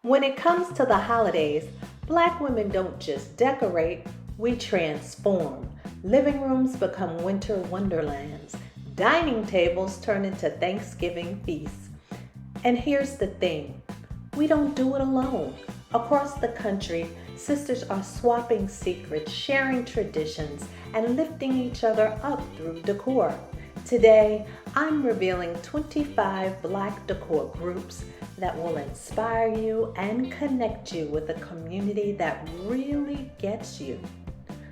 When it comes to the holidays, Black women don't just decorate, we transform. Living rooms become winter wonderlands. Dining tables turn into Thanksgiving feasts. And here's the thing, we don't do it alone. Across the country, sisters are swapping secrets, sharing traditions, and lifting each other up through decor. Today, I'm revealing 25 Black decor groups that will inspire you and connect you with a community that really gets you.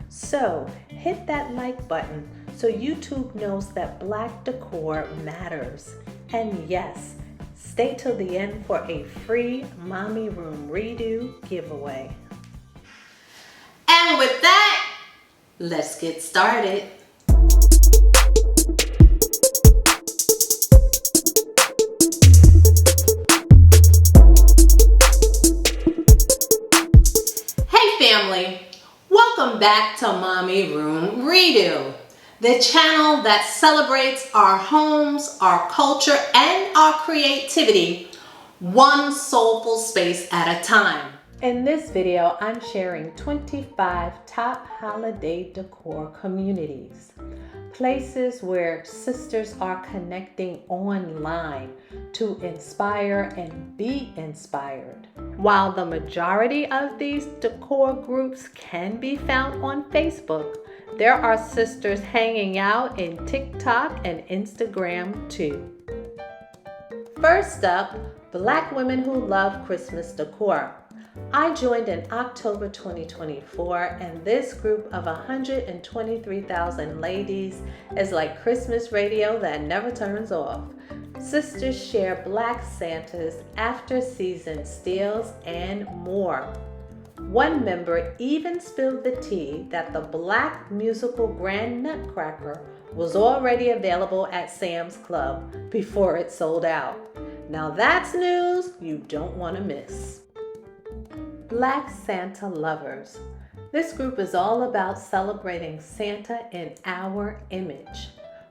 So, hit that like button so YouTube knows that Black decor matters. And yes, stay till the end for a free Mommy Room Redo giveaway. And with that, let's get started. Hey family, welcome back to Mommy Room Redo, the channel that celebrates our homes, our culture, and our creativity, one soulful space at a time. In this video, I'm sharing 25 top holiday decor communities, places where sisters are connecting online to inspire and be inspired. While the majority of these decor groups can be found on Facebook, there are sisters hanging out in TikTok and Instagram too. First up, Black women who love Christmas decor. I joined in October 2024, and this group of 123,000 ladies is like Christmas radio that never turns off. Sisters share Black Santas, after season steals, and more. One member even spilled the tea that the Black musical Grand Nutcracker was already available at Sam's Club before it sold out. Now that's news you don't want to miss. Black Santa Lovers. This group is all about celebrating Santa in our image.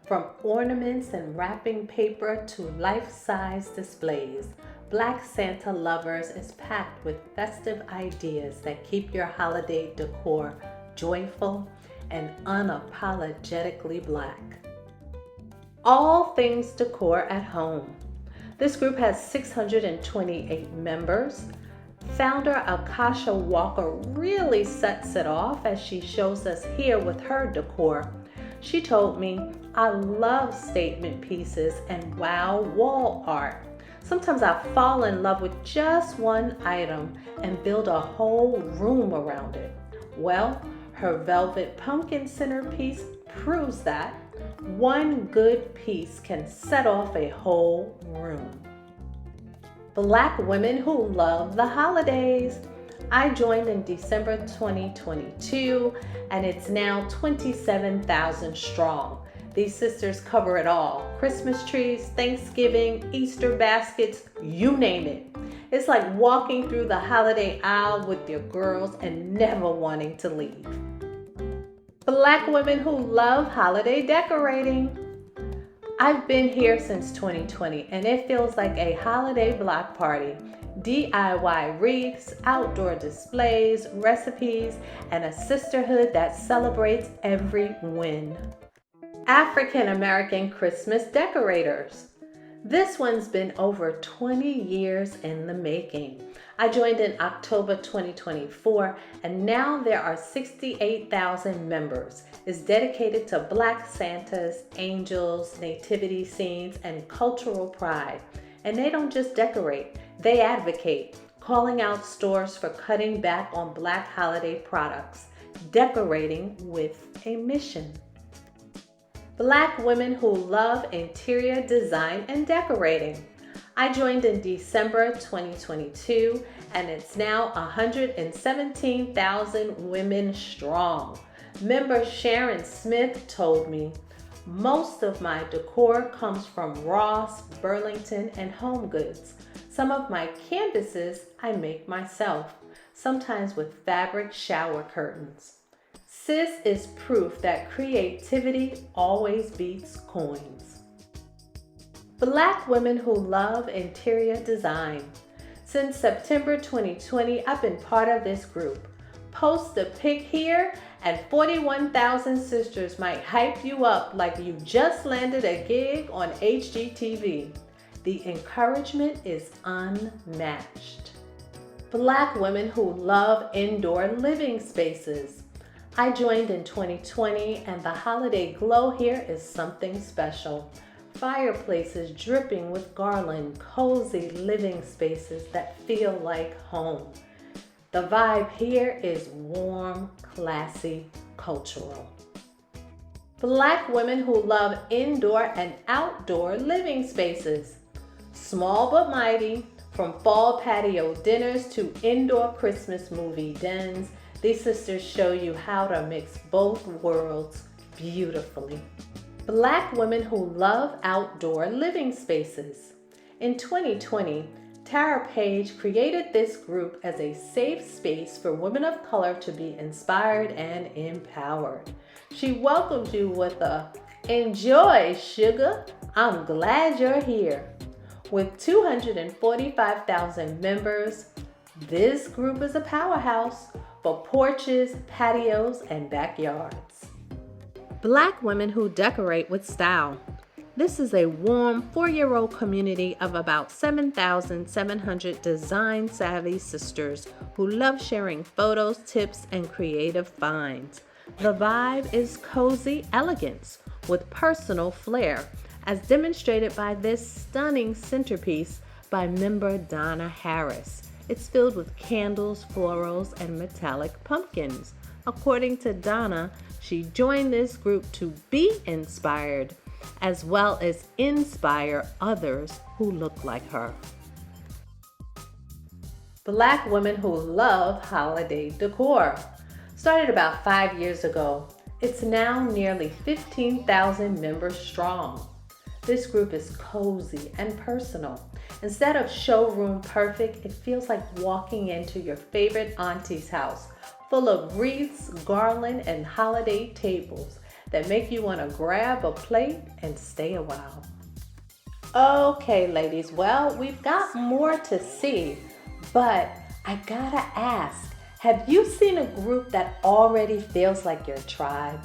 From ornaments and wrapping paper to life-size displays, Black Santa Lovers is packed with festive ideas that keep your holiday decor joyful and unapologetically Black. All things decor at home. This group has 628 members. Founder Akasha Walker really sets it off as she shows us here with her decor. She told me, I love statement pieces and wow wall art. Sometimes I fall in love with just one item and build a whole room around it. Well, her velvet pumpkin centerpiece proves that one good piece can set off a whole room. Black women who love the holidays. I joined in December 2022, and it's now 27,000 strong. These sisters cover it all. Christmas trees, Thanksgiving, Easter baskets, you name it. It's like walking through the holiday aisle with your girls and never wanting to leave. Black women who love holiday decorating. I've been here since 2020 and it feels like a holiday block party. DIY wreaths, outdoor displays, recipes, and a sisterhood that celebrates every win. African American Christmas decorators. This one's been over 20 years in the making. I joined in October 2024, and now there are 68,000 members. It's dedicated to Black Santas, angels, nativity scenes, and cultural pride. And they don't just decorate, they advocate, calling out stores for cutting back on Black holiday products, decorating with a mission. Black women who love interior design and decorating. I joined in December 2022, and it's now 117,000 women strong. Member Sharon Smith told me, most of my decor comes from Ross, Burlington, and Home Goods. Some of my canvases I make myself, sometimes with fabric shower curtains. Sis is proof that creativity always beats coins. Black women who love interior design. Since September 2020, I've been part of this group. Post a pic here and 41,000 sisters might hype you up like you just landed a gig on HGTV. The encouragement is unmatched. Black women who love indoor living spaces. I joined in 2020 and the holiday glow here is something special. Fireplaces dripping with garland, cozy living spaces that feel like home. The vibe here is warm, classy, cultural. Black women who love indoor and outdoor living spaces. Small but mighty, from fall patio dinners to indoor Christmas movie dens, these sisters show you how to mix both worlds beautifully. Black women who love outdoor living spaces. In 2020, Tara Page created this group as a safe space for women of color to be inspired and empowered. She welcomed you with a "Enjoy, sugar, I'm glad you're here." With 245,000 members, this group is a powerhouse for porches, patios, and backyards. Black women who decorate with style. This is a warm 4-year-old community of about 7,700 design-savvy sisters who love sharing photos, tips, and creative finds. The vibe is cozy elegance with personal flair, as demonstrated by this stunning centerpiece by member Donna Harris. It's filled with candles, florals, and metallic pumpkins. According to Donna, she joined this group to be inspired, as well as inspire others who look like her. Black women who love holiday decor. Started about 5 years ago, it's now nearly 15,000 members strong. This group is cozy and personal. Instead of showroom perfect, it feels like walking into your favorite auntie's house, full of wreaths, garland, and holiday tables that make you want to grab a plate and stay a while. Okay, ladies, well, we've got more to see, but I gotta ask, have you seen a group that already feels like your tribe?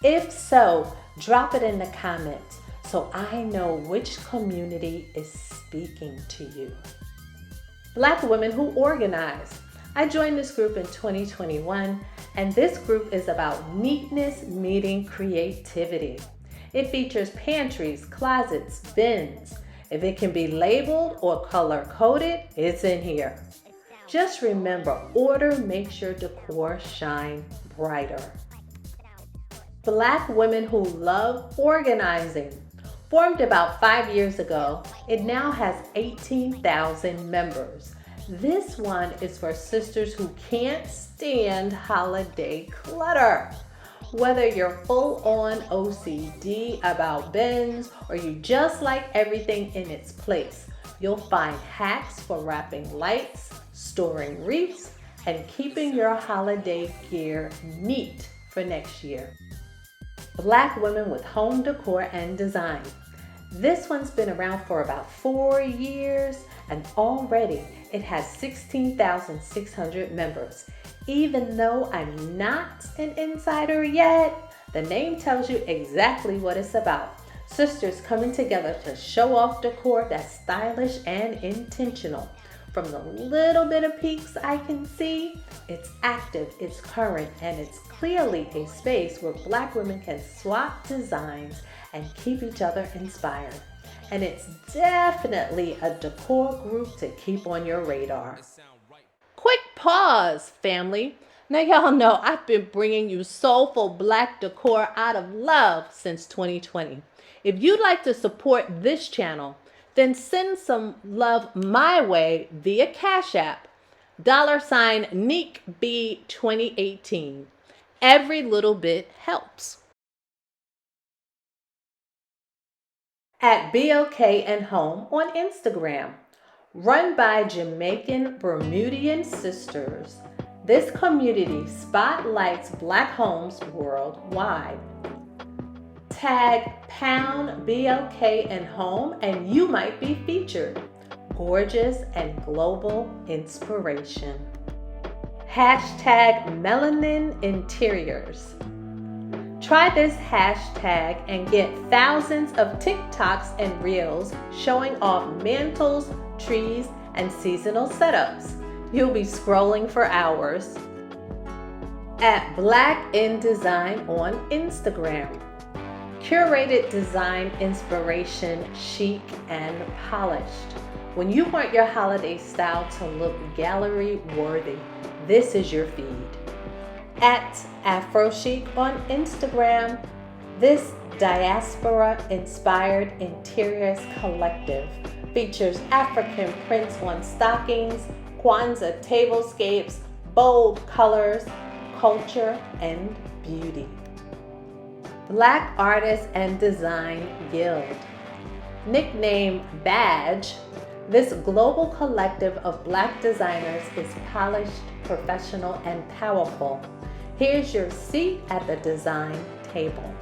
If so, drop it in the comments so I know which community is speaking to you. Black women who organize. I joined this group in 2021, and this group is about neatness meeting creativity. It features pantries, closets, bins. If it can be labeled or color-coded, it's in here. Just remember, order makes your decor shine brighter. Black women who love organizing. Formed about 5 years ago, it now has 18,000 members. This one is for sisters who can't stand holiday clutter. Whether you're full on OCD about bins or you just like everything in its place, you'll find hacks for wrapping lights, storing wreaths, and keeping your holiday gear neat for next year. Black women with home decor and design. This one's been around for about 4 years, and already it has 16,600 members. Even though I'm not an insider yet, the name tells you exactly what it's about. Sisters coming together to show off decor that's stylish and intentional. From the little bit of peeks I can see, it's active, it's current, and it's clearly a space where Black women can swap designs and keep each other inspired. And it's definitely a decor group to keep on your radar. Quick pause, family. Now y'all know I've been bringing you soulful Black decor out of love since 2020. If you'd like to support this channel, then send some love my way via CashApp, $NeekB2018. Every little bit helps. At BLK and Home on Instagram. Run by Jamaican Bermudian sisters, this community spotlights Black homes worldwide. Tag #BLK and Home and you might be featured. gorgeous and global inspiration. Hashtag Melanin Interiors. Try this hashtag and get thousands of TikToks and Reels showing off mantles, trees, and seasonal setups. You'll be scrolling for hours. At Black in Design on Instagram. Curated design inspiration, chic and polished. When you want your holiday style to look gallery worthy, this is your feed. At Afro Chic on Instagram, this diaspora-inspired interiors collective features African prints on stockings, Kwanzaa tablescapes, bold colors, culture, and beauty. Black Artists and Design Guild. Nicknamed Badge, this global collective of Black designers is polished, professional, and powerful. Here's your seat at the design table.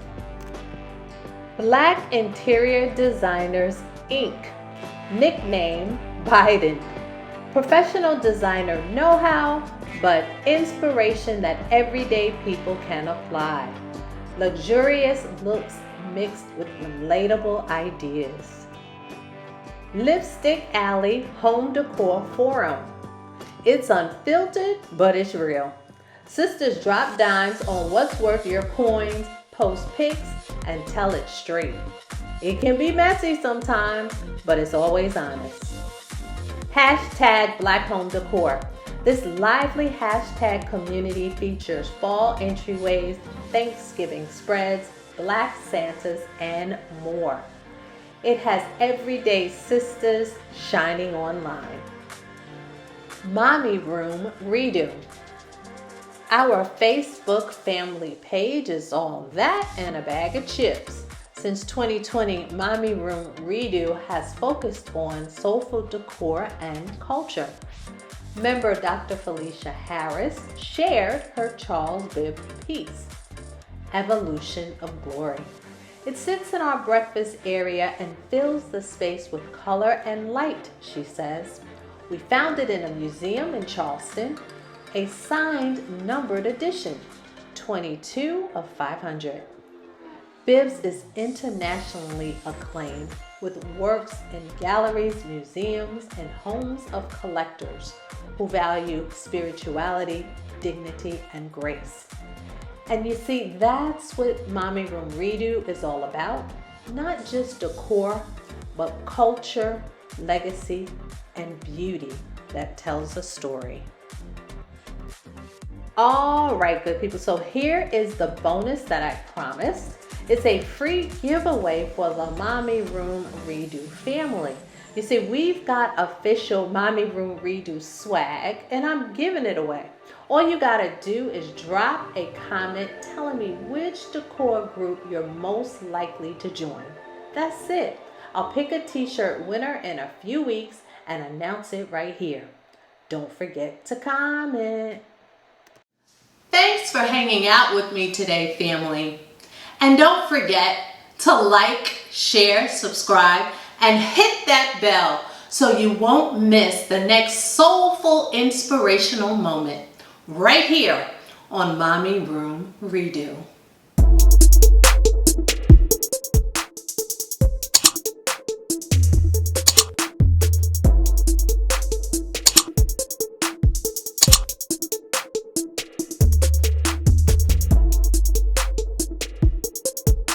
Black Interior Designers Inc. Nickname Biden. Professional designer know-how, but inspiration that everyday people can apply. Luxurious looks mixed with relatable ideas. Lipstick Alley Home Decor Forum. It's unfiltered, but it's real. Sisters drop dimes on what's worth your coins, post pics, and tell it straight. It can be messy sometimes, but it's always honest. Hashtag Black Home Decor. This lively hashtag community features fall entryways, Thanksgiving spreads, Black Santas, and more. It has everyday sisters shining online. Mommy Room Redo. Our Facebook family page is all that and a bag of chips. Since 2020, Mommy Room Redo has focused on soulful decor and culture. Member Dr. Felicia Harris shared her Charles Bibb piece, Evolution of Glory. It sits in our breakfast area and fills the space with color and light, she says. We found it in a museum in Charleston, a signed numbered edition, 22 of 500. Bibbs is internationally acclaimed with works in galleries, museums, and homes of collectors who value spirituality, dignity, and grace. And you see, that's what Mommy Room Redo is all about. Not just decor, but culture, legacy, and beauty that tells a story. All right, good people. So here is the bonus that I promised. It's a free giveaway for the Mommy Room Redo family. You see, we've got official Mommy Room Redo swag, and I'm giving it away. All you gotta do is drop a comment telling me which decor group you're most likely to join. That's it. I'll pick a t-shirt winner in a few weeks and announce it right here. Don't forget to comment. Thanks for hanging out with me today, family. And don't forget to like, share, subscribe, and hit that bell so you won't miss the next soulful, inspirational moment right here on Mommy Room Redo.